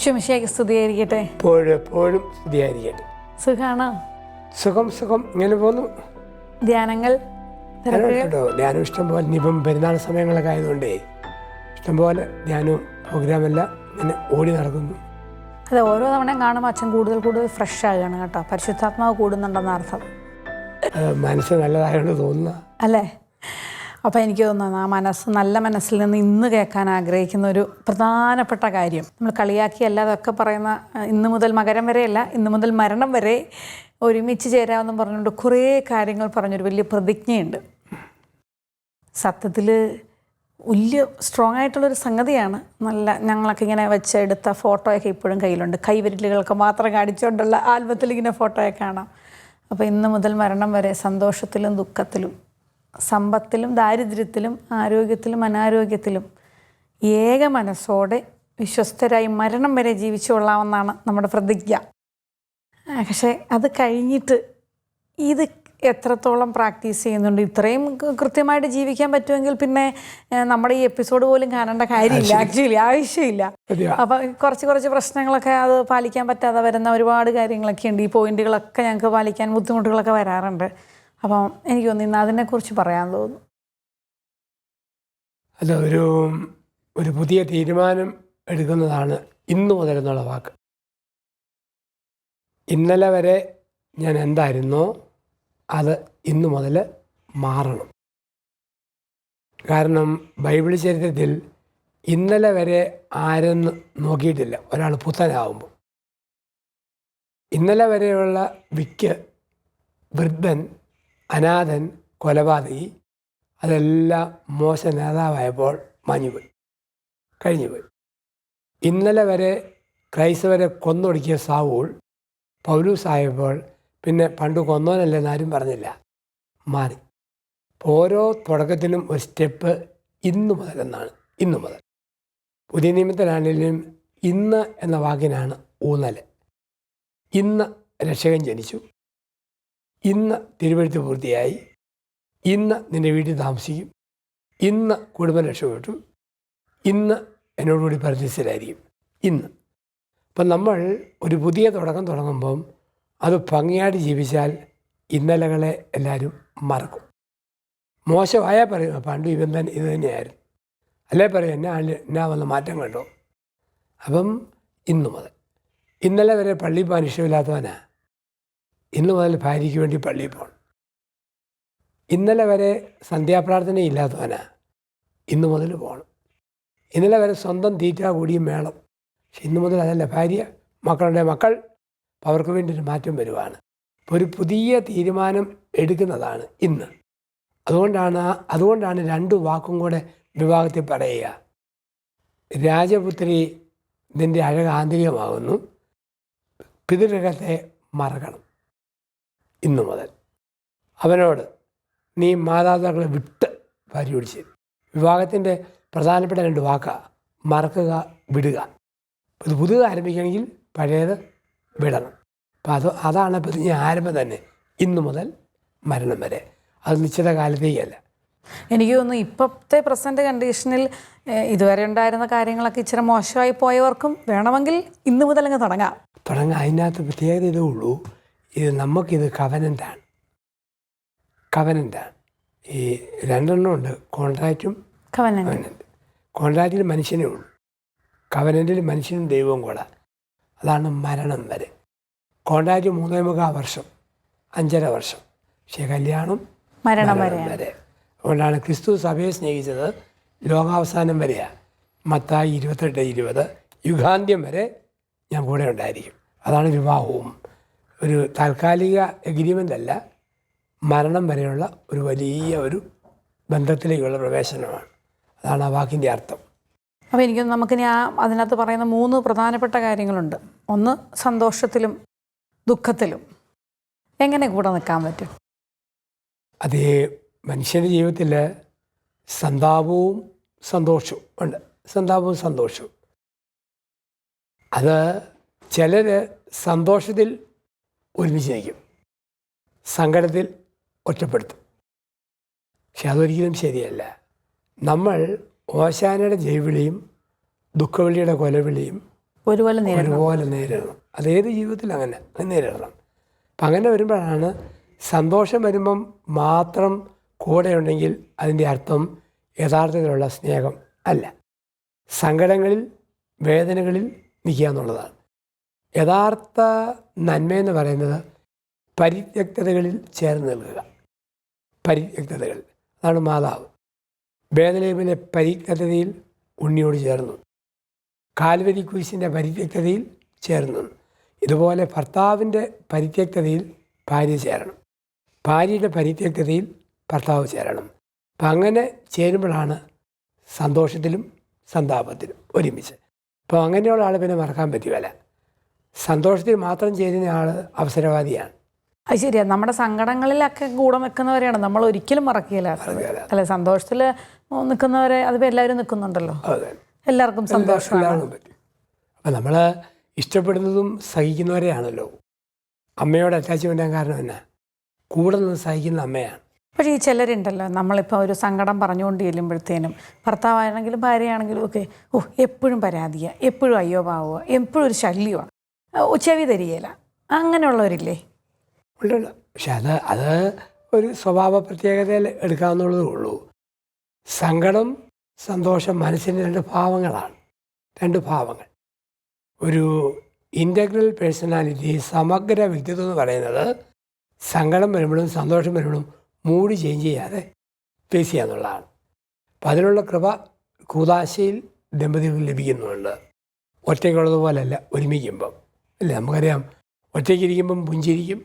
ഈശോമിശിഹായ്ക്ക് സ്തുതിയായിരിക്കട്ടെ. എപ്പോഴും സ്തുതിയായിരിക്കട്ടെ. സുഖാണോ? സുഖം ഇങ്ങനെ പോന്നു. ധ്യാനങ്ങൾ കേട്ടോ, ധ്യാനം ഇഷ്ടംപോലെ. ഇനിയിപ്പം പെരുന്നാൾ സമയങ്ങളൊക്കെ ആയതുകൊണ്ടേ ഇഷ്ടംപോലെ ധ്യാനവും പ്രോഗ്രാമെല്ലാം ഇങ്ങനെ ഓടി നടക്കുന്നു. അതെ, ഓരോ തവണയും കാണുമ്പോൾ അച്ഛൻ കൂടുതൽ ഫ്രഷ് ആകുകയാണ് കേട്ടോ. പരിശുദ്ധാത്മാവ് കൂടുന്നുണ്ടെന്ന അർത്ഥം. മനസ്സ് നല്ലതായോണ്ട് തോന്നുന്ന അല്ലേ? അപ്പോൾ എനിക്ക് തോന്നുന്നു ആ നല്ല മനസ്സിൽ നിന്ന് ഇന്ന് കേൾക്കാൻ ആഗ്രഹിക്കുന്ന ഒരു പ്രധാനപ്പെട്ട കാര്യം, നമ്മൾ കളിയാക്കി അല്ലാതൊക്കെ പറയുന്ന ഇന്ന് മുതൽ മകരം വരെയല്ല, ഇന്ന് മുതൽ മരണം വരെ ഒരുമിച്ച് ചേരാമെന്നും പറഞ്ഞുകൊണ്ട് കുറേ കാര്യങ്ങൾ പറഞ്ഞൊരു വലിയ പ്രതിജ്ഞയുണ്ട്. സത്യത്തിൽ വലിയ സ്ട്രോങ് ആയിട്ടുള്ളൊരു സംഗതിയാണ്. ഞങ്ങളൊക്കെ ഇങ്ങനെ വെച്ചെടുത്ത ഫോട്ടോയൊക്കെ ഇപ്പോഴും കയ്യിലുണ്ട്. കൈവിരലുകളൊക്കെ മാത്രം കാണിച്ചുകൊണ്ടുള്ള ആൽബത്തിൽ ഇങ്ങനെ ഫോട്ടോയൊക്കെ കാണാം. അപ്പോൾ ഇന്ന് മുതൽ മരണം വരെ സന്തോഷത്തിലും ദുഃഖത്തിലും, സമ്പത്തിലും ദാരിദ്ര്യത്തിലും, ആരോഗ്യത്തിലും അനാരോഗ്യത്തിലും ഏക മനസ്സോടെ വിശ്വസ്തരായി മരണം വരെ ജീവിച്ചു കൊള്ളാമെന്നാണ് നമ്മുടെ പ്രതിജ്ഞ. പക്ഷേ അത് കഴിഞ്ഞിട്ട് ഇത് എത്രത്തോളം പ്രാക്ടീസ് ചെയ്യുന്നുണ്ട്? ഇത്രയും കൃത്യമായിട്ട് ജീവിക്കാൻ പറ്റുമെങ്കിൽ പിന്നെ നമ്മുടെ ഈ എപ്പിസോഡ് പോലും കാണേണ്ട കാര്യമില്ല, ആവശ്യമില്ല. അപ്പം കുറച്ച് പ്രശ്നങ്ങളൊക്കെ അത് പാലിക്കാൻ പറ്റാതെ വരുന്ന ഒരുപാട് കാര്യങ്ങളൊക്കെ ഉണ്ട്. ഈ പോയിന്റുകളൊക്കെ ഞങ്ങൾക്ക് പാലിക്കാൻ ബുദ്ധിമുട്ടുകളൊക്കെ വരാറുണ്ട്. അപ്പം എനിക്ക് തോന്നുന്നു ഇന്ന് അതിനെക്കുറിച്ച് പറയാൻ തോന്നുന്നു. അത് ഒരു പുതിയ തീരുമാനം എടുക്കുന്നതാണ് ഇന്നു മുതൽ എന്നുള്ള വാക്ക്. ഇന്നലെ വരെ ഞാൻ എന്തായിരുന്നോ അത് ഇന്നു മുതൽ മാറണം. കാരണം ബൈബിൾ ചരിത്രത്തിൽ ഇന്നലെ വരെ ആരെന്ന് നോക്കിയിട്ടില്ല ഒരാൾ പുത്തനാകുമ്പോൾ. ഇന്നലെ വരെയുള്ള വിക്ക്, വൃദ്ധൻ, അനാഥൻ, കൊലപാതകി, അതെല്ലാം മോശ നേതാവായപ്പോൾ മാഞ്ഞുപോയി, കഴിഞ്ഞുപോയി. ഇന്നലെ വരെ ക്രൈസ്തവരെ കൊന്നൊടുക്കിയ സാവൂൾ പൗലൂസായപ്പോൾ പിന്നെ പണ്ട് കൊന്നോനല്ലെന്ന് ആരും പറഞ്ഞില്ല, മാറി. ഓരോ തുടക്കത്തിനും ഒരു സ്റ്റെപ്പ് ഇന്നു മുതൽ എന്നാണ്. ഇന്നു മുതൽ പുതിയ നിയമത്തിലാണെങ്കിലും ഇന്ന് എന്ന വാക്കിനാണ് ഊന്നൽ. ഇന്ന് രക്ഷകൻ ജനിച്ചു, ഇന്ന് തിരുവെഴുത്ത് പൂർത്തിയായി, ഇന്ന് നിൻ്റെ വീട്ടിൽ താമസിക്കും, ഇന്ന് കുടുംബം രക്ഷപ്പെട്ടു, ഇന്ന് എന്നോടുകൂടി പരദേശിലായിരിക്കും. ഇന്ന് അപ്പം നമ്മൾ ഒരു പുതിയ തുടക്കം തുടങ്ങുമ്പം അത് ഭംഗിയായിട്ട് ജീവിച്ചാൽ ഇന്നലകളെ എല്ലാവരും മറക്കും. മോശമായാൽ പറയും പണ്ട് ഇവൻ തന്നെ ഇത് തന്നെയായിരുന്നു, അല്ലേ പറയും എന്നാ വന്ന മാറ്റം കണ്ടോ. അപ്പം ഇന്നു മുതൽ, ഇന്നലെ വരെ പള്ളിയിൽ പോകാൻ ഇഷ്ടമില്ലാത്തവനാ ഇന്നു മുതൽ ഭാര്യയ്ക്ക് വേണ്ടി പള്ളിയിൽ പോകണം. ഇന്നലെ വരെ സന്ധ്യാപ്രാർത്ഥന ഇല്ലാത്തവനാ ഇന്നു മുതൽ പോകണം. ഇന്നലെ വരെ സ്വന്തം തീറ്റ കൂടിയും വേണം. പക്ഷെ ഇന്നു മുതൽ അതല്ല, ഭാര്യ, മക്കളുടെ മക്കൾ, അവർക്ക് വേണ്ടി ഒരു മാറ്റം വരുവാണ്. അപ്പോൾ ഒരു പുതിയ തീരുമാനം എടുക്കുന്നതാണ് ഇന്ന്. അതുകൊണ്ടാണ് രണ്ട് വാക്കും കൂടെ വിവാഹത്തിൽ പറയുക. രാജപുത്രി ഇതിൻ്റെ അഴക് ആന്തരികമാകുന്നു, പിതൃഗത്തെ മറക്കണം. ഇന്നു മുതൽ അവനോട് നീ മാതാപിതാക്കളെ വിട്ട് ഭാര്യ പിടിച്ച്. വിവാഹത്തിൻ്റെ പ്രധാനപ്പെട്ട രണ്ട് വാക്കാണ് മറക്കുക, വിടുക. ഇത് പുതുത് ആരംഭിക്കണമെങ്കിൽ പഴയത് വിടണം. അപ്പം അതാണ് പ്രതിജ്ഞ ആരംഭം തന്നെ, ഇന്നു മുതൽ മരണം വരെ. അത് നിശ്ചിത കാലത്തേക്കല്ല. എനിക്ക് തോന്നുന്നു ഇപ്പോഴത്തെ പ്രസൻറ്റ് കണ്ടീഷനിൽ ഇതുവരെ ഉണ്ടായിരുന്ന കാര്യങ്ങളൊക്കെ ഇച്ചിരി മോശമായി പോയവർക്കും വേണമെങ്കിൽ ഇന്നു മുതൽ അങ്ങ് തുടങ്ങാം. അതിനകത്ത് പ്രത്യേകത ഇതേ ഉള്ളൂ, ഇത് നമുക്കിത് കവനൻ്റാണ്. ഈ രണ്ടെണ്ണം ഉണ്ട്, കോൺട്രാക്റ്റും കവനൻ്റ്. കോൺട്രാക്റ്റിൽ മനുഷ്യനേ ഉള്ളൂ, കവനൻ്റിൽ മനുഷ്യനും ദൈവവും കൂടെ. അതാണ് മരണം വരെ. കോൺട്രാക്റ്റ് 3.25 വർഷം, 5.5 വർഷം. പക്ഷേ കല്യാണം മരണം വരെ. അതുകൊണ്ടാണ് ക്രിസ്തു സഭയെ സ്നേഹിച്ചത് ലോകാവസാനം വരെയാണ്. മത്തായി 28:20 യുഗാന്ത്യം വരെ ഞാൻ കൂടെ ഉണ്ടായിരിക്കും. അതാണ് വിവാഹവും. ഒരു താൽക്കാലിക എഗ്രിമെൻ്റ് അല്ല, മരണം വരെയുള്ള ഒരു വലിയ ഒരു ബന്ധത്തിലേക്കുള്ള പ്രവേശനമാണ്. അതാണ് ആ വാക്കിൻ്റെ അർത്ഥം. അപ്പോൾ എനിക്കൊന്ന് നമുക്കിനി അതിനകത്ത് പറയുന്ന 3 പ്രധാനപ്പെട്ട കാര്യങ്ങളുണ്ട്. ഒന്ന്, സന്തോഷത്തിലും ദുഃഖത്തിലും എങ്ങനെ കൂടെ നിൽക്കാൻ പറ്റും? അതേ, മനുഷ്യൻ്റെ ജീവിതത്തിൽ സന്താപവും സന്തോഷവും ഉണ്ട്. സന്താപവും സന്തോഷവും അത് ചിലർ സന്തോഷത്തിൽ ഒരുമിച്ച് നിൽക്കും, സങ്കടത്തിൽ ഒറ്റപ്പെടുത്തും. പക്ഷെ അതൊരിക്കലും ശരിയല്ല. നമ്മൾ ഓശാനയുടെ ജൈവിളിയും ദുഃഖവിളിയുടെ കൊലവിളിയും ഒരുപോലെ ഒരുപോലെ നേരിടണം. അതേത് ജീവിതത്തിൽ അങ്ങനെ നേരിടണം. അപ്പം അങ്ങനെ വരുമ്പോഴാണ് സന്തോഷം വരുമ്പം മാത്രം കൂടെ ഉണ്ടെങ്കിൽ അതിൻ്റെ അർത്ഥം യഥാർത്ഥത്തിലുള്ള സ്നേഹം അല്ല. സങ്കടങ്ങളിൽ, വേദനകളിൽ നിൽക്കുക എന്നുള്ളതാണ്. യഥാർത്ഥ നന്മയെന്ന് പറയുന്നത് പരിത്യക്തതകളിൽ ചേർന്ന് നിൽക്കുക. പരിത്യക്തതകൾ, അതാണ് മാതാവ്. ബേത്ലഹേമിലെ പരിത്യക്തതയിൽ ഉണ്ണിയോട് ചേർന്നു. കാൽവരി കുരിശിൻ്റെ പരിത്യക്തതയിൽ ചേർന്നു. ഇതുപോലെ ഭർത്താവിൻ്റെ പരിത്യക്തതയിൽ ഭാര്യ ചേരണം, ഭാര്യയുടെ പരിത്യക്തതയിൽ ഭർത്താവ് ചേരണം. അപ്പം അങ്ങനെ ചേരുമ്പോഴാണ് സന്തോഷത്തിലും സന്താപത്തിലും ഒരുമിച്ച്. അപ്പോൾ അങ്ങനെയുള്ള ആൾ പിന്നെ മറക്കാൻ പറ്റുകയില്ല. സന്തോഷത്തിൽ മാത്രം ചേരുന്ന ആൾ അവസരവാദിയാണ്. അത് ശരിയാ. നമ്മുടെ സങ്കടങ്ങളിലൊക്കെ കൂടെ നിൽക്കുന്നവരെയാണ് നമ്മൾ ഒരിക്കലും മറക്കില്ല. അല്ലെ, സന്തോഷത്തിൽ നിൽക്കുന്നവരെ അതിപ്പോൾ എല്ലാവരും നിൽക്കുന്നുണ്ടല്ലോ, എല്ലാവർക്കും സന്തോഷമാണ്. പറ്റും. അപ്പം നമ്മൾ ഇഷ്ടപ്പെടുന്നതും സഹിക്കുന്നവരെയാണല്ലോ. അമ്മയോട് അറ്റാച്ച്മെൻ്റ് ആകാൻ കാരണം എന്നാ, കൂടെ നിന്ന് സഹിക്കുന്ന അമ്മയാണ്. പക്ഷേ ഈ ചിലരുണ്ടല്ലോ, നമ്മളിപ്പോൾ ഒരു സങ്കടം പറഞ്ഞുകൊണ്ട് ചെല്ലുമ്പോഴത്തേനും ഭർത്താവാണെങ്കിലും ഭാര്യയാണെങ്കിലും ഒക്കെ എപ്പോഴും പരാതിയാണ്, എപ്പോഴും അയ്യോ പാവുക, എപ്പോഴും ഒരു ശല്യമാണ്, ചെവി തരികയില്ല, അങ്ങനെയുള്ളവരില്ലേ? ഉണ്ടല്ല. പക്ഷെ അത് ഒരു സ്വഭാവ പ്രത്യേകതയിൽ എടുക്കാവുന്നതേ ഉള്ളൂ. സങ്കടം, സന്തോഷം മനസ്സിൻ്റെ രണ്ട് ഭാവങ്ങളാണ്. രണ്ട് ഭാവങ്ങൾ. ഒരു ഇൻ്റഗ്രൽ പേഴ്സണാലിറ്റി, സമഗ്ര വ്യക്തിത്വം എന്ന് പറയുന്നത് സങ്കടം വരുമ്പോഴും സന്തോഷം വരുമ്പോഴും മൂഡ് ചേഞ്ച് ചെയ്യാതെ ഫേസ് ചെയ്യുക എന്നുള്ളതാണ്. അപ്പം അതിനുള്ള കൃപ കൂദാശയിൽ ദമ്പതികൾക്ക് ലഭിക്കുന്നുണ്ട്. ഒറ്റയ്ക്കുള്ളതുപോലല്ല ഒരുമിക്കുമ്പം. അല്ലേ, നമുക്കറിയാം, ഒറ്റയ്ക്കിരിക്കുമ്പം പുഞ്ചിരിക്കും,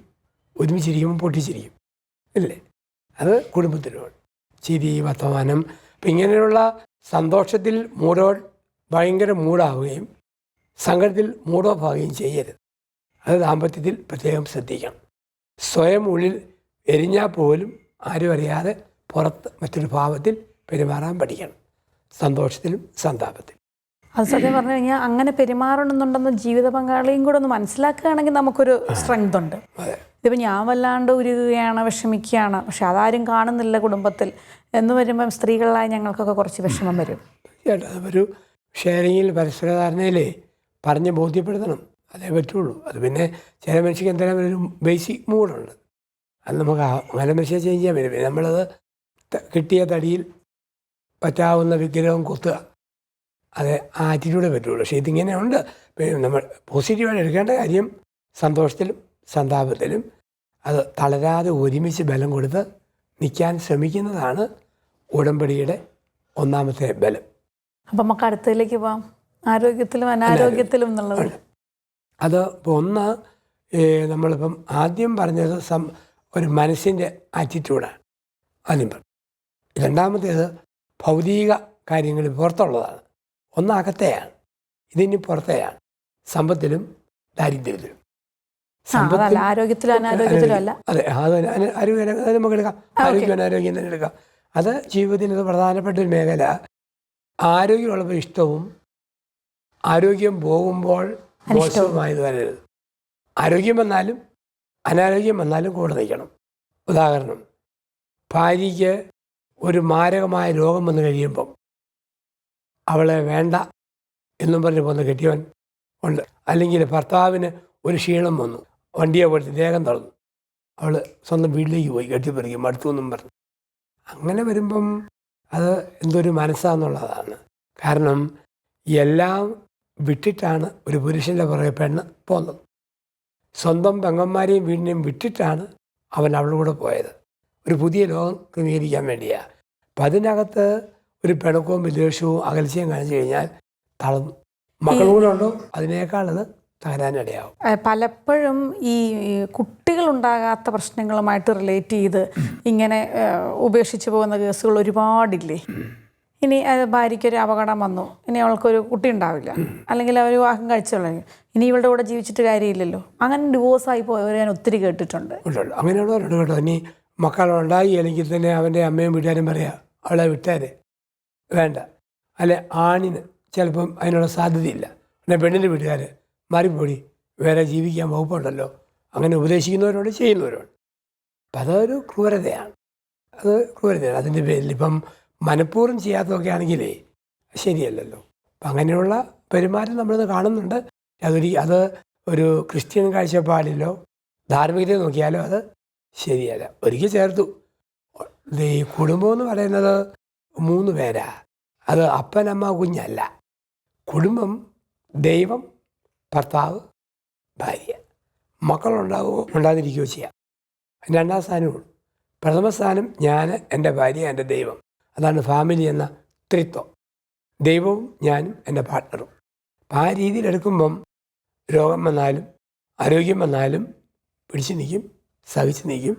ഒരുമിച്ചിരിക്കുമ്പം പൊട്ടിച്ചിരിക്കും, അല്ലേ? അത് കുടുംബത്തിലുമാണ്. ചിരി, വർത്തമാനം. അപ്പം ഇങ്ങനെയുള്ള സന്തോഷത്തിൽ ഭയങ്കര മൂടാവുകയും സങ്കടത്തിൽ മൂഡ് ഓഫ് ആവുകയും ചെയ്യരുത്. അത് ദാമ്പത്യത്തിൽ പ്രത്യേകം ശ്രദ്ധിക്കണം. സ്വയം ഉള്ളിൽ എരിഞ്ഞാൽ പോലും ആരും അറിയാതെ പുറത്ത് മറ്റൊരു ഭാവത്തിൽ പെരുമാറാൻ പഠിക്കണം, സന്തോഷത്തിലും സന്താപത്തിലും. അത് സത്യം പറഞ്ഞു കഴിഞ്ഞാൽ അങ്ങനെ പെരുമാറണമെന്നുണ്ടെന്ന് ജീവിത പങ്കാളിയും കൂടെ ഒന്ന് മനസ്സിലാക്കുകയാണെങ്കിൽ നമുക്കൊരു സ്ട്രെങ്ത് ഉണ്ട്. ഇതിപ്പോൾ ഞാൻ വല്ലാണ്ട് ഉരുകുകയാണ്, വിഷമിക്കുകയാണ്, പക്ഷെ അതാരും കാണുന്നില്ല കുടുംബത്തിൽ എന്ന് വരുമ്പം സ്ത്രീകളായ ഞങ്ങൾക്കൊക്കെ കുറച്ച് വിഷമം വരും. തീർച്ചയായിട്ടും ഒരു ഷെയറിങ്ങിൽ, പരസ്പരധാരണയിലേ പറഞ്ഞ് ബോധ്യപ്പെടുത്തണം, അതേ പറ്റുള്ളൂ. അത് പിന്നെ ചില മനുഷ്യർക്ക് എന്തായാലും ഒരു ബേസിക് മൂഡുണ്ട്, അത് നമുക്ക് അങ്ങനെ മനുഷ്യരെ ചേഞ്ച് ചെയ്യാൻ പറ്റും. പിന്നെ നമ്മളത് കിട്ടിയ തടിയിൽ പറ്റാവുന്ന വിഗ്രഹം കൊത്തുക, അത് ആ ആറ്റിറ്റ്യൂഡേ പറ്റുള്ളൂ. പക്ഷേ ഇതിങ്ങനെയുണ്ട്. നമ്മൾ പോസിറ്റീവായിട്ട് എടുക്കേണ്ട കാര്യം സന്തോഷത്തിലും സന്താപത്തിലും അത് തളരാതെ ഒരുമിച്ച് ബലം കൊടുത്ത് നിൽക്കാൻ ശ്രമിക്കുന്നതാണ് ഉടമ്പടിയുടെ ഒന്നാമത്തെ ബലം. അപ്പം നമുക്ക് അടുത്തതിലേക്ക് പോവാം, ആരോഗ്യത്തിലും അനാരോഗ്യത്തിലും എന്നുള്ളത്. അത് ഇപ്പോൾ ഒന്ന്, നമ്മളിപ്പം ആദ്യം പറഞ്ഞത് ഒരു മനസ്സിൻ്റെ ആറ്റിറ്റ്യൂഡാണ് ആദ്യം പറഞ്ഞു. രണ്ടാമത്തേത് ഭൗതിക കാര്യങ്ങൾ പുറത്തുള്ളതാണ്. ഒന്ന് അകത്തെയാണ്, ഇതിന് പുറത്തെയാണ്. സമ്പത്തിലും ദാരിദ്ര്യത്തിലും. ആരോഗ്യത്തിലും അനാരോഗ്യത്തിലും അല്ല. അതെ, അത് നമുക്ക് എടുക്കാം. ആരോഗ്യം അനാരോഗ്യം തന്നെ എടുക്കാം. അത് ജീവിതത്തിൽ പ്രധാനപ്പെട്ട ഒരു മേഖല. ആരോഗ്യമുള്ളപ്പോൾ ഇഷ്ടവും ആരോഗ്യം പോകുമ്പോൾ മോശവുമായത് വരരുത്. ആരോഗ്യം വന്നാലും അനാരോഗ്യം വന്നാലും കൂടെ നിൽക്കണം. ഉദാഹരണം, ഭാര്യയ്ക്ക് ഒരു മാരകമായ രോഗം വന്നു കഴിയുമ്പം അവളെ വേണ്ട എന്നും പറഞ്ഞ് പോന്ന് കെട്ടിയവൻ ഉണ്ട്. അല്ലെങ്കിൽ ഭർത്താവിന് ഒരു ക്ഷീണം വന്നു, വണ്ടിയെ പോയിട്ട് ദേഹം തളർന്നു, അവൾ സ്വന്തം വീട്ടിലേക്ക് പോയി കെട്ടിപ്പറിക്കും, മടുത്തു എന്നും പറഞ്ഞു. അങ്ങനെ വരുമ്പം അത് എന്തൊരു മനസ്സാന്നുള്ളതാണ്. കാരണം എല്ലാം വിട്ടിട്ടാണ് ഒരു പുരുഷൻ്റെ പുറകെ പെണ്ണ് പോകുന്നത്. സ്വന്തം പെങ്ങന്മാരെയും വീടിനെയും വിട്ടിട്ടാണ് അവൻ അവളുടെ കൂടെ പോയത്. ഒരു പുതിയ ലോകം ക്രമീകരിക്കാൻ വേണ്ടിയാണ്. അപ്പം അതിനകത്ത് ഒരു പിണക്കവും വിദ്വേഷവും അകൽച്ചയും കാണിച്ചു കഴിഞ്ഞാൽ തളർന്നു. മക്കളൂടെ ഉണ്ടോ അതിനേക്കാൾ അത് തകരാനിടയാവും. പലപ്പോഴും ഈ കുട്ടികളുണ്ടാകാത്ത പ്രശ്നങ്ങളുമായിട്ട് റിലേറ്റ് ചെയ്ത് ഇങ്ങനെ ഉപേക്ഷിച്ച് പോകുന്ന കേസുകൾ ഒരുപാടില്ലേ. ഇനി ഭാര്യയ്ക്കൊരു അപകടം വന്നു, ഇനി അവൾക്കൊരു കുട്ടി ഉണ്ടാവില്ല, അല്ലെങ്കിൽ അവർ വിവാഹം കഴിച്ചുള്ള ഇനി ഇവളുടെ കൂടെ ജീവിച്ചിട്ട് കാര്യമില്ലല്ലോ, അങ്ങനെ ഡിവോഴ്സായി പോയവർ ഞാൻ ഒത്തിരി കേട്ടിട്ടുണ്ട്. അങ്ങനെയുള്ളവരുണ്ട് കേട്ടോ. ഇനി മക്കളുണ്ടായി അല്ലെങ്കിൽ തന്നെ അവൻ്റെ അമ്മയും വീട്ടുകാരും പറയാം അവളെ വിട്ടാരെ വേണ്ട. അല്ലെ ആണിന് ചിലപ്പം അതിനുള്ള സാധ്യതയില്ല, പിന്നെ പെണ്ണിൻ്റെ വീട്ടുകാർ മാറിപ്പോടി വേറെ ജീവിക്കാൻ വകുപ്പുണ്ടല്ലോ, അങ്ങനെ ഉപദേശിക്കുന്നവരോട് ചെയ്യുന്നവരോട്. അപ്പം അതൊരു ക്രൂരതയാണ്. അതിൻ്റെ പേരിൽ ഇപ്പം മനഃപൂർവ്വം ചെയ്യാത്തതൊക്കെ ആണെങ്കിലേ ശരിയല്ലല്ലോ. അപ്പം അങ്ങനെയുള്ള പെരുമാറ്റം നമ്മളിത് കാണുന്നുണ്ട്. അത് ഒരു ക്രിസ്ത്യൻ കാഴ്ചപ്പാടിലോ ധാർമ്മികതയോ നോക്കിയാലോ അത് ശരിയല്ല. ഒരിക്കൽ ചേർത്തു. ഈ കുടുംബം എന്ന് പറയുന്നത് 3 പേരാ. അത് അപ്പൻ, അമ്മ, കുഞ്ഞല്ല. കുടുംബം ദൈവം, ഭർത്താവ്, ഭാര്യ. മക്കളുണ്ടാകുമോ ഉണ്ടാതിരിക്കുകയോ ചെയ്യാം. 2ാം സ്ഥാനമുള്ളൂ. പ്രഥമ സ്ഥാനം ഞാൻ, എൻ്റെ ഭാര്യ, എൻ്റെ ദൈവം. അതാണ് ഫാമിലി എന്ന ത്രിത്വം. ദൈവവും ഞാനും എൻ്റെ പാർട്ട്ണറും. അപ്പം ആ രീതിയിൽ എടുക്കുമ്പം രോഗം വന്നാലും ആരോഗ്യം വന്നാലും പിടിച്ചു നിൽക്കും, സഹിച്ച് നിൽക്കും.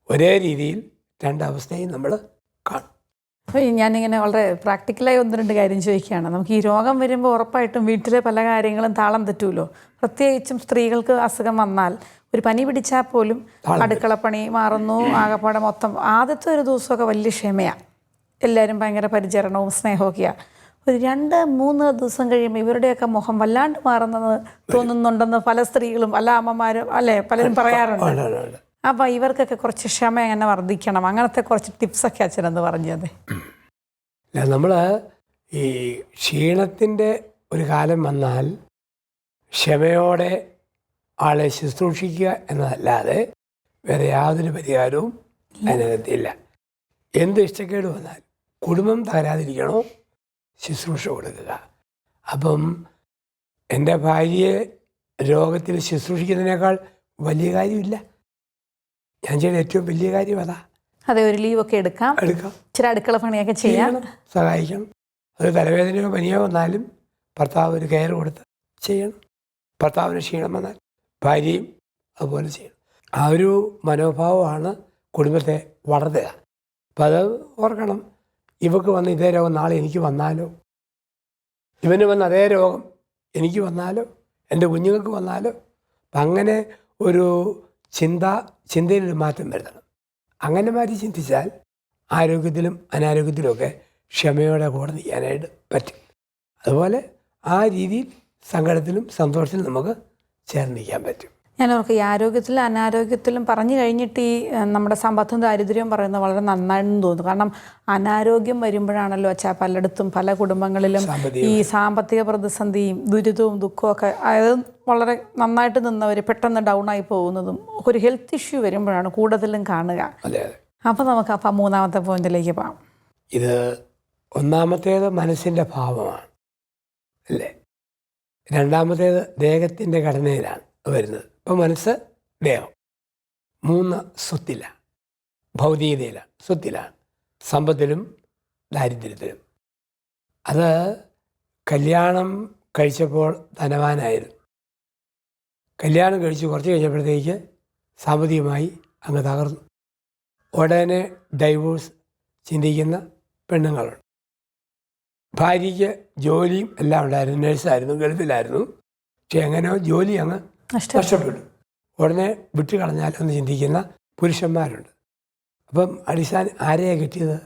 ഒരേ രീതിയിൽ 2 അവസ്ഥയും നമ്മൾ കാണും. അപ്പോൾ ഞാനിങ്ങനെ വളരെ പ്രാക്ടിക്കലായി 1-2 കാര്യം ചോദിക്കുകയാണ്. നമുക്ക് ഈ രോഗം വരുമ്പോൾ ഉറപ്പായിട്ടും വീട്ടിലെ പല കാര്യങ്ങളും താളം തെറ്റുമല്ലോ. പ്രത്യേകിച്ചും സ്ത്രീകൾക്ക് അസുഖം വന്നാൽ ഒരു പനി പിടിച്ചാൽ പോലും അടുക്കളപ്പണി മാറുന്നു, ആകപ്പാടെ മൊത്തം ആദ്യത്തെ ഒരു ദിവസമൊക്കെ വലിയ ക്ഷമയാണ്. എല്ലാവരും ഭയങ്കര പരിചരണവും സ്നേഹമൊക്കെയാണ്. ഒരു 2-3 ദിവസം കഴിയുമ്പോൾ ഇവരുടെയൊക്കെ മുഖം വല്ലാണ്ട് മാറുന്നത് തോന്നുന്നുണ്ടെന്ന് പല സ്ത്രീകളും പല അമ്മമാരും അല്ലേ പലരും പറയാറുണ്ട്. അപ്പോൾ ഇവർക്കൊക്കെ കുറച്ച് ക്ഷമ എങ്ങനെ വർദ്ധിക്കണം, അങ്ങനത്തെ കുറച്ച് ടിപ്സൊക്കെ അച്ഛനെന്ന് പറഞ്ഞത്. നമ്മൾ ഈ ക്ഷീണത്തിൻ്റെ ഒരു കാലം വന്നാൽ ക്ഷമയോടെ ആളെ ശുശ്രൂഷിക്കുക എന്നതല്ലാതെ വേറെ യാതൊരു പരിഹാരവും അതിനകത്തില്ല. എന്ത് ഇഷ്ടക്കേട് വന്നാൽ കുടുംബം തകരാതിരിക്കണോ ശുശ്രൂഷ കൊടുക്കുക. അപ്പം എൻ്റെ ഭാര്യയെ രോഗത്തിൽ ശുശ്രൂഷിക്കുന്നതിനേക്കാൾ വലിയ കാര്യമില്ല. ഞാൻ ചെയ്യുന്ന ഏറ്റവും വലിയ കാര്യം അതാ. അതെ, ഒരു ലീവൊക്കെ എടുക്കാം, ഇച്ചിരി അടുക്കള പണിയൊക്കെ ചെയ്യണം, സഹായിക്കണം. അത് തലവേദനയോ പനിയോ വന്നാലും ഭർത്താവ് ഒരു കെയർ കൊടുത്ത് ചെയ്യണം. ഭർത്താവിന് ക്ഷീണം വന്നാൽ ഭാര്യയും അതുപോലെ ചെയ്യണം. ആ ഒരു മനോഭാവമാണ് കുടുംബത്തെ വളർത്തുക. അപ്പം അത് ഓർക്കണം. ഇവക്ക് വന്ന ഇതേ രോഗം നാളെ എനിക്ക് വന്നാലോ, ഇവന് വന്ന അതേ രോഗം എനിക്ക് വന്നാലോ, എൻ്റെ കുഞ്ഞുങ്ങൾക്ക് വന്നാലോ. അപ്പം അങ്ങനെ ഒരു ചിന്തയിലൊരു മാറ്റം വരുത്തണം. അങ്ങനെ മാറ്റി ചിന്തിച്ചാൽ ആരോഗ്യത്തിലും അനാരോഗ്യത്തിലുമൊക്കെ ക്ഷമയോടെ കൂടെ നിൽക്കാനായിട്ട് പറ്റും. അതുപോലെ ആ രീതിയിൽ സങ്കടത്തിലും സന്തോഷത്തിലും നമുക്ക് ചേർന്നിരിക്കാൻ പറ്റും. ഞാനവർക്ക് ഈ ആരോഗ്യത്തിലും അനാരോഗ്യത്തിലും പറഞ്ഞു കഴിഞ്ഞിട്ട് ഈ നമ്മുടെ സമ്പത്തും ദാരിദ്ര്യവും പറയുന്നത് വളരെ നന്നായെന്ന് തോന്നുന്നു. കാരണം അനാരോഗ്യം വരുമ്പോഴാണല്ലോ അച്ഛാ പലയിടത്തും പല കുടുംബങ്ങളിലും ഈ സാമ്പത്തിക പ്രതിസന്ധിയും ദുരിതവും ദുഃഖവും ഒക്കെ, അതായത് വളരെ നന്നായിട്ട് നിന്നവർ പെട്ടെന്ന് ഡൗൺ ആയി പോകുന്നതും ഒരു ഹെൽത്ത് ഇഷ്യൂ വരുമ്പോഴാണ് കൂടുതലും കാണുക. അപ്പം നമുക്ക് അപ്പം 3ാമത്തെ പോയിന്റിലേക്ക് പോകാം. ഇത് ഒന്നാമത്തേത് മനസ്സിൻ്റെ ഭാവമാണ് അല്ലേ. 2ാമത്തേത് ദേഹത്തിൻ്റെ ഘടനയിലാണ് വരുന്നത്. ഇപ്പം മനസ്സ്, ദേഹം. 3 സ്വത്തിലാണ്, ഭൗതികതയിലാണ്, സ്വത്തിലാണ്, സമ്പത്തിലും ദാരിദ്ര്യത്തിലും. അത് കല്യാണം കഴിച്ചപ്പോൾ ധനവാനായിരുന്നു. കല്യാണം കഴിച്ച് കുറച്ച് കഴിഞ്ഞപ്പോഴത്തേക്ക് സാമ്പത്തികമായി അങ്ങ് തകർന്നു. ഉടനെ ഡൈവോഴ്സ് ചിന്തിക്കുന്ന പെണ്ണുങ്ങളുണ്ട്. ഭാര്യയ്ക്ക് ജോലിയും എല്ലാം ഉണ്ടായിരുന്നു, നഴ്സായിരുന്നു, ഗൾഫിലായിരുന്നു. പക്ഷെ എങ്ങനെയോ ജോലി അങ്ങ് നഷ്ടപ്പെട്ടു. ഉടനെ വിട്ടുകളഞ്ഞാലെന്ന് ചിന്തിക്കുന്ന പുരുഷന്മാരുണ്ട്. അപ്പം അടിസ്ഥാനം ആരെയാണ് കിട്ടിയത്?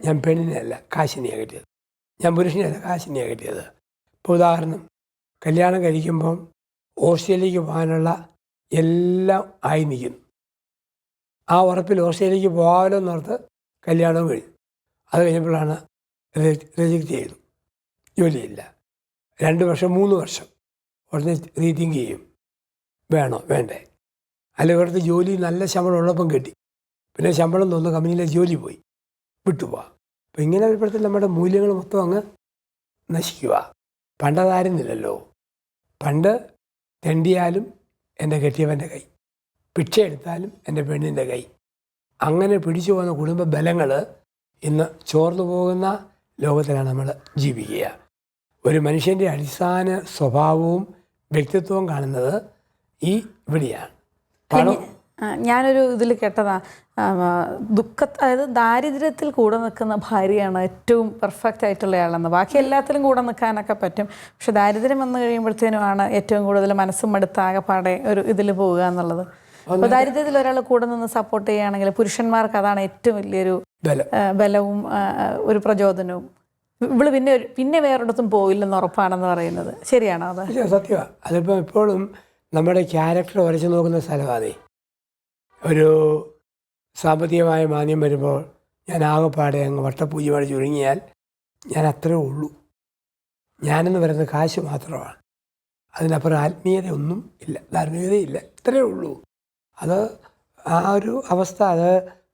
ഞാൻ പെണ്ണിനെയല്ല കാശിനെയാണ് കിട്ടിയത്, ഞാൻ പുരുഷനെയല്ല കാശിനെയാണ് കിട്ടിയത്. ഇപ്പോൾ ഉദാഹരണം, കല്യാണം കഴിക്കുമ്പം ഓസ്ട്രേലിയക്ക് പോകാനുള്ള എല്ലാം ആയി നിൽക്കുന്നു. ആ ഉറപ്പിൽ ഓസ്ട്രേലിയക്ക് പോകാമല്ലോ എന്നോർത്ത് കല്യാണവും കഴിഞ്ഞു. അത് കഴിഞ്ഞപ്പോഴാണ് റിജക്റ്റ് ചെയ്തു, ജോലിയില്ല. 2 വർഷം 3 വർഷം ഉടനെ റീതിങ്ക് ചെയ്യും, വേണോ വേണ്ടേ. അല്ലെങ്കിൽ ഇവിടുത്തെ ജോലി നല്ല ശമ്പളം ഉള്ളപ്പം കിട്ടി, പിന്നെ ശമ്പളം തോന്നുന്നു കമ്പനിയിലെ ജോലി പോയി, വിട്ടുപോവാം. അപ്പം ഇങ്ങനെ വരുമ്പോഴത്തേക്കും നമ്മുടെ മൂല്യങ്ങൾ മൊത്തം അങ്ങ് നശിക്കുക. പണ്ടതായിരുന്നില്ലല്ലോ. പണ്ട് തെണ്ടിയാലും എൻ്റെ കെട്ടിയവൻ്റെ കൈ, ഭിക്ഷ എടുത്താലും എൻ്റെ പെണ്ണിൻ്റെ കൈ. അങ്ങനെ പിടിച്ചു പോകുന്ന കുടുംബ ബലങ്ങൾ ഇന്ന് ചോർന്നു പോകുന്ന ലോകത്തിലാണ് നമ്മൾ ജീവിക്കുക. ഒരു മനുഷ്യൻ്റെ അടിസ്ഥാന സ്വഭാവവും വ്യക്തിത്വവും കാണുന്നത് ഇവിടെയാണ്. ഞാനൊരു ഇതിൽ കേട്ടതാ, അതായത് ദാരിദ്ര്യത്തിൽ കൂടെ നിൽക്കുന്ന ഭാര്യയാണ് ഏറ്റവും പെർഫെക്റ്റ് ആയിട്ടുള്ള ആളെന്ന്. ബാക്കി എല്ലാത്തിലും കൂടെ നിൽക്കാനൊക്കെ പറ്റും, പക്ഷെ ദാരിദ്ര്യം വന്നു കഴിയുമ്പോഴത്തേനുമാണ് ഏറ്റവും കൂടുതൽ മനസ്സും മടുത്ത് ആകെപ്പാടെ ഒരു ഇതിൽ പോവുക എന്നുള്ളത്. അപ്പോൾ ദാരിദ്ര്യത്തിൽ ഒരാൾ കൂടെ നിന്ന് സപ്പോർട്ട് ചെയ്യുകയാണെങ്കിൽ പുരുഷന്മാർക്ക് അതാണ് ഏറ്റവും വലിയൊരു ബലവും ഒരു പ്രചോദനവും. ഇവള് പിന്നെ വേറൊരിടത്തും പോയില്ലെന്ന് ഉറപ്പാണെന്ന് പറയുന്നത് ശരിയാണോ? അത് സത്യമാണ്. അതിപ്പോൾ എപ്പോഴും നമ്മുടെ ക്യാരക്ടർ വരച്ച് നോക്കുന്ന സ്ഥലമാണ്. ഒരു സാമ്പത്തികമായ മാന്യം വരുമ്പോൾ ഞാൻ ആകെപ്പാടെ അങ്ങ് വട്ടപ്പൂജ്യമായി ചുരുങ്ങിയാൽ ഞാൻ അത്രേ ഉള്ളൂ. ഞാനെന്ന് പറയുന്നത് കാശ് മാത്രമാണ്. അതിനപ്പുറം ആത്മീയതയൊന്നും ഇല്ല, ധാർമ്മികതയില്ല, ഇത്രയേ ഉള്ളൂ. അത് ആ ഒരു അവസ്ഥ, അത്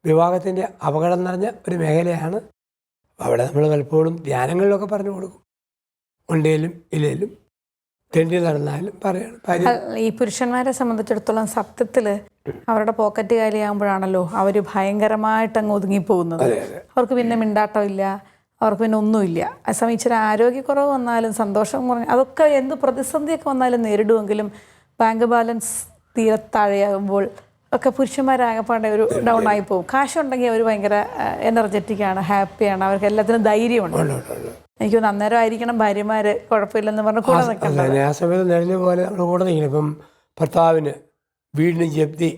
വിവാഹത്തിൻ്റെ അപകടം നിറഞ്ഞ ഒരു മേഖലയാണ്. അവിടെ നമ്മൾ പലപ്പോഴും ധ്യാനങ്ങളിലൊക്കെ പറഞ്ഞു കൊടുക്കും. ഉണ്ടേലും ഇല്ലേലും തെണ്ടി നടന്നാലും പറയണം. ഭാര്യ ഈ പുരുഷന്മാരെ സംബന്ധിച്ചിടത്തോളം സത്യത്തിൽ അവരുടെ പോക്കറ്റ് കാലിയാകുമ്പോഴാണല്ലോ അവർ ഭയങ്കരമായിട്ട് അങ്ങ് ഒതുങ്ങിപ്പോകുന്നത്. അവർക്ക് പിന്നെ മിണ്ടാട്ടമില്ല, അവർക്ക് പിന്നെ ഒന്നുമില്ല. അതേസമയം ഇച്ചിരി ആരോഗ്യക്കുറവ് വന്നാലും സന്തോഷം കുറഞ്ഞ അതൊക്കെ എന്ത് പ്രതിസന്ധിയൊക്കെ വന്നാലും നേരിടുമെങ്കിലും ബാങ്ക് ബാലൻസ് തീരെ താഴെയാകുമ്പോൾ ഒക്കെ പുരുഷന്മാരാകപ്പാടെ ഒരു ഡൗൺ ആയി പോകും. കാശുണ്ടെങ്കിൽ അവർ ഭയങ്കര എനർജറ്റിക്കാണ്, ഹാപ്പിയാണ്, അവർക്ക് എല്ലാത്തിനും ധൈര്യമുണ്ട്. എനിക്ക് തോന്നുന്നു അന്നേരം ആയിരിക്കണം ഭാര്യമാർ കുഴപ്പമില്ലെന്ന് പറഞ്ഞ് കൂടെ നിൽക്കുന്നത്. ആ സമയത്ത് നിഴല് പോലെ നമ്മൾ കൂടെ നിൽക്കണം. ഇപ്പം ഭർത്താവിന് വീടിന് ജപ്തി,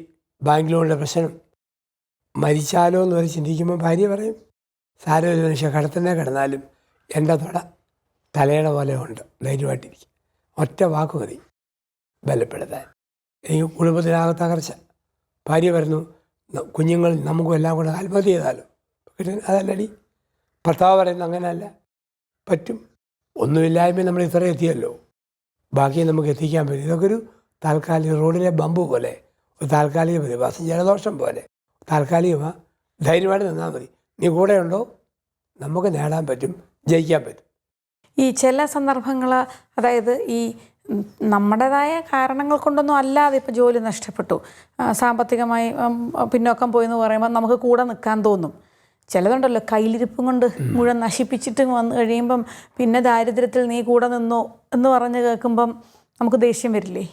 ബാങ്ക് ലോണിൻ്റെ പ്രശ്നം, മരിച്ചാലോ എന്ന് വരെ ചിന്തിക്കുമ്പോൾ ഭാര്യ പറയും, സാരമില്ല മനുഷ്യ, കടത്തന്നെ കിടന്നാലും എൻ്റെ തലയുടെ പോലെ ഉണ്ട്, ധൈര്യമായിട്ടിരിക്കും. ഒറ്റ വാക്ക് മതി ബലപ്പെടുത്താൻ. എനിക്ക് കുടുംബത്തിനകത്ത് തകർച്ച. ഭാര്യ പറഞ്ഞു, കുഞ്ഞുങ്ങൾ നമുക്കും എല്ലാം കൂടെ ആത്മഹത്യ ചെയ്താലോ. അതല്ലടി. ഭർത്താവ് പറയുന്നത് അങ്ങനെയല്ല, പറ്റും. ഒന്നുമില്ലായ്മ നമ്മൾ ഇത്ര എത്തിയല്ലോ, ബാക്കി നമുക്ക് എത്തിക്കാൻ പറ്റും. ഇതൊക്കെ ഒരു താൽക്കാലിക, റോഡിലെ ബമ്പ് പോലെ, ഒരു താൽക്കാലിക പ്രതിഭാസം, ജലദോഷം പോലെ താൽക്കാലികമാണ്. ധൈര്യമായിട്ട് നിന്നാൽ മതി. നീ കൂടെ ഉണ്ടോ, നമുക്ക് നേടാൻ പറ്റും, ജയിക്കാൻ പറ്റും. ഈ ചില സന്ദർഭങ്ങൾ, അതായത് ഈ നമ്മുടേതായ കാരണങ്ങൾ കൊണ്ടൊന്നും അല്ലാതെ ഇപ്പോൾ ജോലി നഷ്ടപ്പെട്ടു, സാമ്പത്തികമായി പിന്നോക്കം പോയെന്ന് പറയുമ്പോൾ നമുക്ക് കൂടെ നിൽക്കാൻ തോന്നും. ചിലതുണ്ടല്ലോ കയ്യിലിരിപ്പും കൊണ്ട് മുഴുവൻ നശിപ്പിച്ചിട്ട് വന്ന് കഴിയുമ്പം പിന്നെ ദാരിദ്ര്യത്തിൽ നീ കൂടെ നിന്നോ എന്ന് പറഞ്ഞ് കേൾക്കുമ്പം നമുക്ക് ദേഷ്യം വരില്ലേ?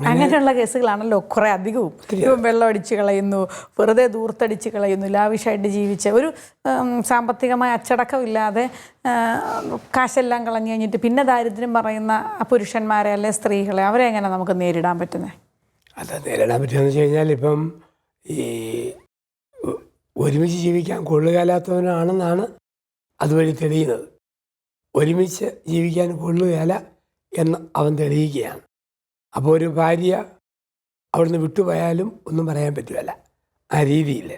അങ്ങനെയുള്ള കേസുകളാണല്ലോ കുറേ അധികവും. ഇപ്പം വെള്ളം അടിച്ച് കളയുന്നു, വെറുതെ ദൂർത്തടിച്ച് കളയുന്നു, ലാവിഷായിട്ട് ജീവിച്ച ഒരു സാമ്പത്തികമായ അച്ചടക്കമില്ലാതെ കാശെല്ലാം കളഞ്ഞു കഴിഞ്ഞിട്ട് പിന്നെ ദാരിദ്ര്യം പറയുന്ന പുരുഷന്മാരെ അല്ലെ സ്ത്രീകളെ, അവരെ എങ്ങനെ നമുക്ക് നേരിടാൻ പറ്റുന്നത്? അത് നേരിടാൻ പറ്റുമെന്ന് വെച്ച് കഴിഞ്ഞാൽ, ഇപ്പം ഈ ഒരുമിച്ച് ജീവിക്കാൻ കൊള്ളുകയില്ലാത്തവനാണെന്നാണ് അതുവഴി തെളിയുന്നത്. ഒരുമിച്ച് ജീവിക്കാൻ കൊള്ളുകയില്ല എന്ന് അവൻ തെളിയിക്കുകയാണ്. അപ്പോൾ ഒരു ഭാര്യ അവിടുന്ന് വിട്ടുപോയാലും ഒന്നും പറയാൻ പറ്റുകയില്ല ആ രീതിയിൽ.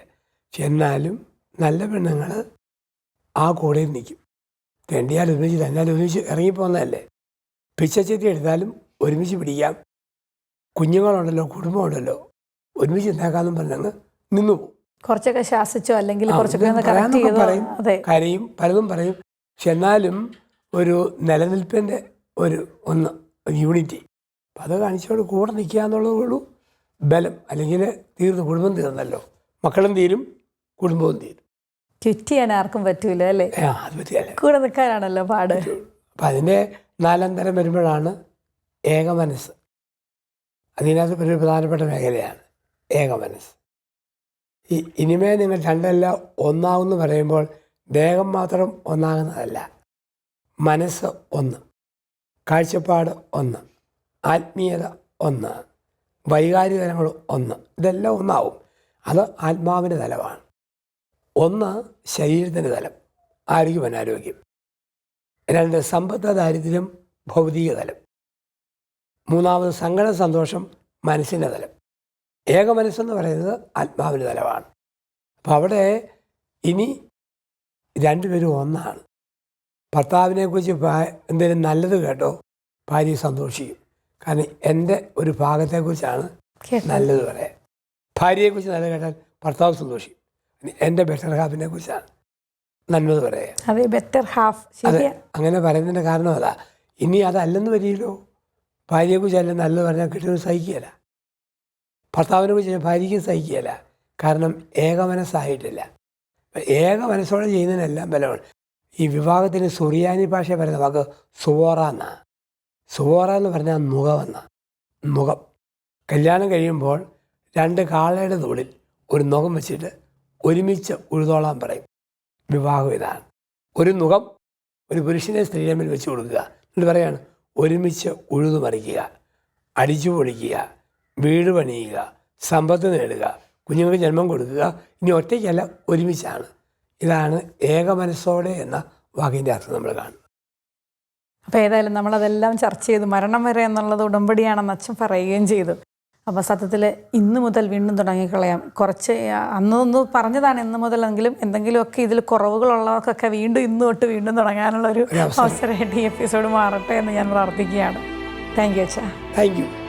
പക്ഷെ എന്നാലും നല്ല പെണ്ണുങ്ങൾ ആ കൂടെ നിൽക്കും. തെണ്ടിയാൽ ഒരുമിച്ച്, തന്നാൽ ഒരുമിച്ച് ഇറങ്ങിപ്പോകുന്നതല്ലേ. പിച്ചച്ചെത്തി എടുത്താലും ഒരുമിച്ച് പിടിക്കാം. കുഞ്ഞുങ്ങളുണ്ടല്ലോ, കുടുംബമുണ്ടല്ലോ, ഒരുമിച്ച് ഉണ്ടാക്കാമെന്നും പറഞ്ഞങ്ങ് നിന്നു പോകും. കുറച്ചൊക്കെ ശാസിച്ചോ അല്ലെങ്കിൽ പറയും, കരയും, പലതും പറയും. പക്ഷെ എന്നാലും ഒരു നിലനിൽപ്പിൻ്റെ ഒരു യൂണിറ്റി, അപ്പം അത് കാണിച്ചോട് കൂടെ നിൽക്കുക എന്നുള്ളതേ ഉള്ളൂ ബലം. അല്ലെങ്കിൽ തീർന്നു, കുടുംബം തീർന്നല്ലോ, മക്കളും തീരും, കുടുംബവും തീരും. ക്വിറ്റ് ചെയ്യാൻ ആർക്കും പറ്റൂല അല്ലേ? അത് പറ്റിയല്ലേ, കൂടെ നിൽക്കാനാണല്ലോ പാട്. അപ്പം അതിൻ്റെ 4-ാം തരം വരുമ്പോഴാണ് ഏകമനസ്സ്. അതിനകത്ത് ഒരു പ്രധാനപ്പെട്ട മേഖലയാണ് ഏകമനസ്സ്. ഇനിമേ നിങ്ങൾ രണ്ടല്ല ഒന്നാവെന്ന് പറയുമ്പോൾ ദേഹം മാത്രം ഒന്നാകുന്നതല്ല, മനസ്സ് ഒന്ന്, കാഴ്ചപ്പാട് ഒന്ന്, ആത്മീയത ഒന്ന്, വൈകാരിക തലങ്ങൾ ഒന്ന്, ഇതെല്ലാം ഒന്നാവും. അത് ആത്മാവിൻ്റെ തലമാണ്. ഒന്ന് ശരീരത്തിൻ്റെ തലം, ആരോഗ്യം, അനാരോഗ്യം. 2 സമ്പത്ത്, ദാരിദ്ര്യം, ഭൗതിക തലം. 3 സങ്കട, സന്തോഷം, മനസ്സിൻ്റെ തലം. ഏക മനസ്സെന്ന് പറയുന്നത് ആത്മാവിൻ്റെ തലമാണ്. അപ്പോൾ അവിടെ ഇനി രണ്ടുപേരും ഒന്നാണ്. ഭർത്താവിനെക്കുറിച്ച് എന്തെങ്കിലും നല്ലത് കേട്ടോ, ഭാര്യ സന്തോഷിക്കും. കാരണം എൻ്റെ ഒരു ഭാഗത്തെക്കുറിച്ചാണ് നല്ലത് പറയാൻ. ഭാര്യയെക്കുറിച്ച് നല്ലത് കേട്ടാൽ ഭർത്താവ് സന്തോഷിക്കും. എൻ്റെ ബെറ്റർ ഹാഫിനെ കുറിച്ചാണ് നല്ലത് പറയാം. അതെ, ബെറ്റർ ഹാഫ്. അതെ, അങ്ങനെ പറയുന്നതിൻ്റെ കാരണം അതാ. ഇനി അതല്ലെന്ന് വരികയില്ലോ. ഭാര്യയെക്കുറിച്ച് അല്ല നല്ലത് പറഞ്ഞാൽ കിട്ടുന്നത് സഹിക്കുകയില്ല, ഭർത്താവിനെ കുറിച്ച് ഭാര്യയ്ക്കും സഹിക്കുകയില്ല. കാരണം ഏകമനസ്സായിട്ടില്ല. ഏക മനസ്സോടെ ചെയ്യുന്നതിനെല്ലാം ബലമാണ്. ഈ വിവാഹത്തിന് സുറിയാനി ഭാഷ പറയുന്ന വാക്ക് സുവോറ എന്നാണ്. സുവോറ എന്ന് പറഞ്ഞാൽ നുഖമെന്ന നുഖം. കല്യാണം കഴിയുമ്പോൾ 2 കാളയുടെ തോളിൽ ഒരു നുഖം വെച്ചിട്ട് ഒരുമിച്ച് ഉഴുതോളാൻ പറയും. വിവാഹം ഇതാണ്. ഒരു നുഖം ഒരു പുരുഷനെ സ്ത്രീ തമ്മിൽ വെച്ച് കൊടുക്കുക. എന്നിട്ട് പറയാണ് ഒരുമിച്ച് ഉഴുതു മറിക്കുക, അടിച്ചു പൊളിക്കുക, വീട് പണിയുക, സമ്പത്ത് നേടുക, കുഞ്ഞുങ്ങൾക്ക് ജന്മം കൊടുക്കുക. ഇനി ഒറ്റയ്ക്കല്ല, ഒരുമിച്ചാണ്. ഇതാണ് ഏക മനസ്സോടെ എന്ന വാക്കിൻ്റെ അർത്ഥം നമ്മൾ കാണുന്നത്. അപ്പോൾ ഏതായാലും നമ്മളതെല്ലാം ചർച്ച ചെയ്തു. മരണം വരെ എന്നുള്ളത് ഉടമ്പടിയാണെന്ന് അച്ഛൻ പറയുകയും ചെയ്തു. അപ്പോൾ സത്യത്തിൽ ഇന്ന് മുതൽ വീണ്ടും തുടങ്ങിക്കളയാം. കുറച്ച് അന്നൊന്ന് പറഞ്ഞതാണ് ഇന്ന് മുതലെങ്കിലും എന്തെങ്കിലുമൊക്കെ ഇതിൽ കുറവുകളുള്ളവർക്കൊക്കെ വീണ്ടും ഇന്ന് തൊട്ട് വീണ്ടും തുടങ്ങാനുള്ളൊരു അവസരമായിട്ട് ഈ എപ്പിസോഡ് മാറട്ടെ എന്ന് ഞാൻ പ്രാർത്ഥിക്കുകയാണ്. താങ്ക് യു അച്ഛാ. Thank you.